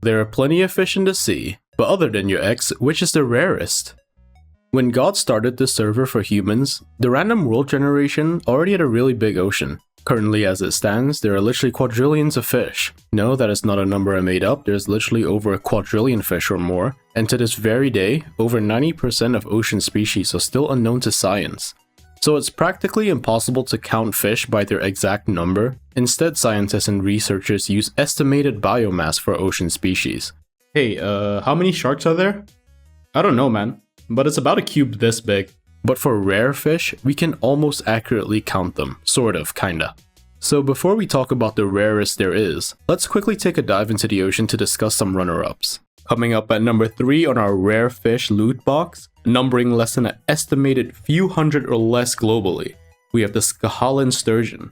There are plenty of fish in the sea, but other than your ex, which is the rarest? When God started this server for humans, the random world generation already had a really big ocean. Currently as it stands, there are literally quadrillions of fish. No, that is not a number I made up, there's literally over a quadrillion fish or more, and to this very day, over 90% of ocean species are still unknown to science. So it's practically impossible to count fish by their exact number. Instead, scientists and researchers use estimated biomass for ocean species. Hey, how many sharks are there? I don't know, man, but it's about a cube this big. But for rare fish, we can almost accurately count them, sort of, kinda. So before we talk about the rarest there is, let's quickly take a dive into the ocean to discuss some runner-ups. Coming up at number 3 on our rare fish loot box, numbering less than an estimated few hundred or less globally, we have the Scahalan sturgeon.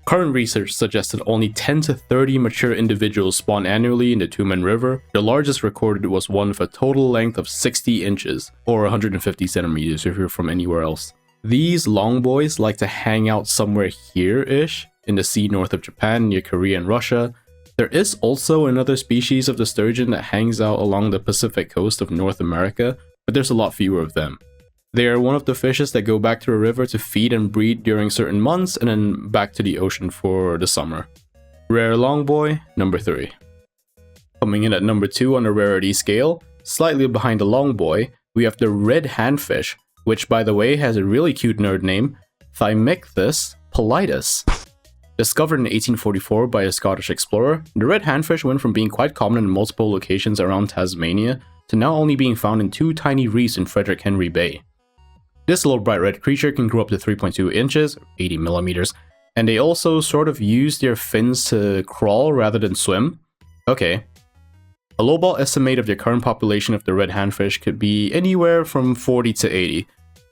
Current research suggests that only 10 to 30 mature individuals spawn annually in the Tumen River. The largest recorded was one with a total length of 60 inches, or 150 centimeters if you're from anywhere else. These long boys like to hang out somewhere here-ish, in the sea north of Japan, near Korea and Russia. There is also another species of the sturgeon that hangs out along the Pacific coast of North America, but there's a lot fewer of them. They are one of the fishes that go back to the river to feed and breed during certain months and then back to the ocean for the summer. Rare longboy, number 3. Coming in at number 2 on the rarity scale, slightly behind the longboy, we have the red handfish, which by the way has a really cute nerd name, Thymicthus pallidus. Discovered in 1844 by a Scottish explorer, the red handfish went from being quite common in multiple locations around Tasmania to now only being found in 2 tiny reefs in Frederick Henry Bay. This little bright red creature can grow up to 3.2 inches, 80 millimeters, and they also sort of use their fins to crawl rather than swim. Okay. A lowball estimate of the current population of the red handfish could be anywhere from 40 to 80,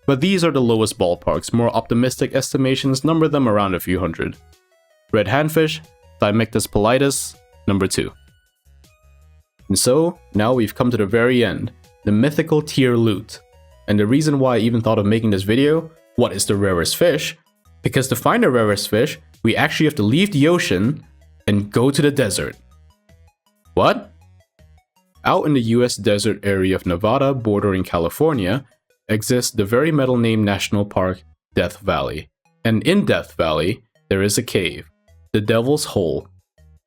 but these are the lowest ballparks. More optimistic estimations number them around a few hundred. Red handfish, Thymicthus pallidus, number 2. And so, now we've come to the very end, the mythical tier loot. And the reason why I even thought of making this video, what is the rarest fish? Because to find the rarest fish, we actually have to leave the ocean and go to the desert. What? Out in the US desert area of Nevada bordering California, exists the very metal-named national park, Death Valley. And in Death Valley, there is a cave, the Devil's Hole.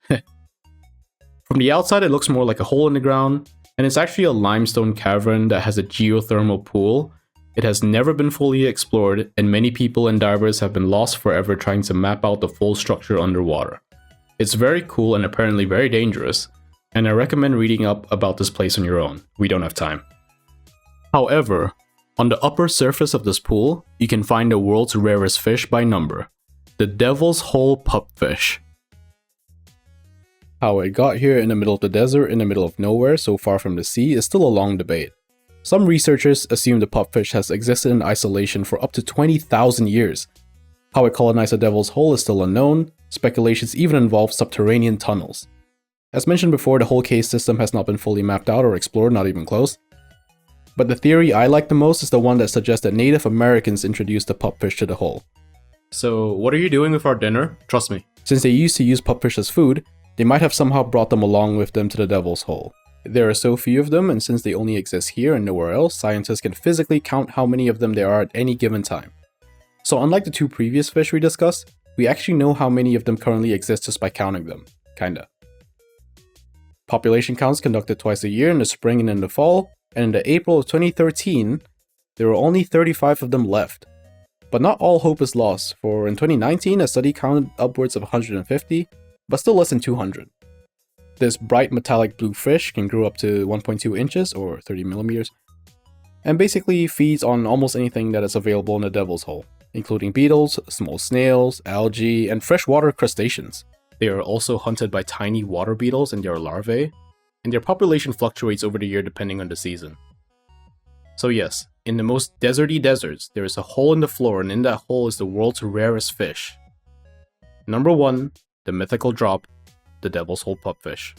From the outside, it looks more like a hole in the ground, and it's actually a limestone cavern that has a geothermal pool. It has never been fully explored, and many people and divers have been lost forever trying to map out the full structure underwater. It's very cool and apparently very dangerous, and I recommend reading up about this place on your own. We don't have time. However, on the upper surface of this pool, you can find the world's rarest fish by number, the Devil's Hole pupfish. How it got here in the middle of the desert, in the middle of nowhere, so far from the sea, is still a long debate. Some researchers assume the pupfish has existed in isolation for up to 20,000 years. How it colonized the Devil's Hole is still unknown. Speculations even involve subterranean tunnels. As mentioned before, the whole cave system has not been fully mapped out or explored, not even close. But the theory I like the most is the one that suggests that Native Americans introduced the pupfish to the hole. So, what are you doing with our dinner? Trust me. Since they used to use pupfish as food, they might have somehow brought them along with them to the Devil's Hole. There are so few of them, and since they only exist here and nowhere else, scientists can physically count how many of them there are at any given time. So unlike the 2 previous fish we discussed, we actually know how many of them currently exist just by counting them. Kinda. Population counts conducted twice a year in the spring and in the fall, and in the April of 2013, there were only 35 of them left. But not all hope is lost, for in 2019 a study counted upwards of 150, but still less than 200. This bright metallic blue fish can grow up to 1.2 inches or 30 millimeters, and basically feeds on almost anything that is available in the Devil's Hole, including beetles, small snails, algae, and freshwater crustaceans. They are also hunted by tiny water beetles and their larvae, and their population fluctuates over the year depending on the season. So yes, in the most deserty deserts, there is a hole in the floor, and in that hole is the world's rarest fish. Number 1, the mythical drop, the Devil's Hole pupfish.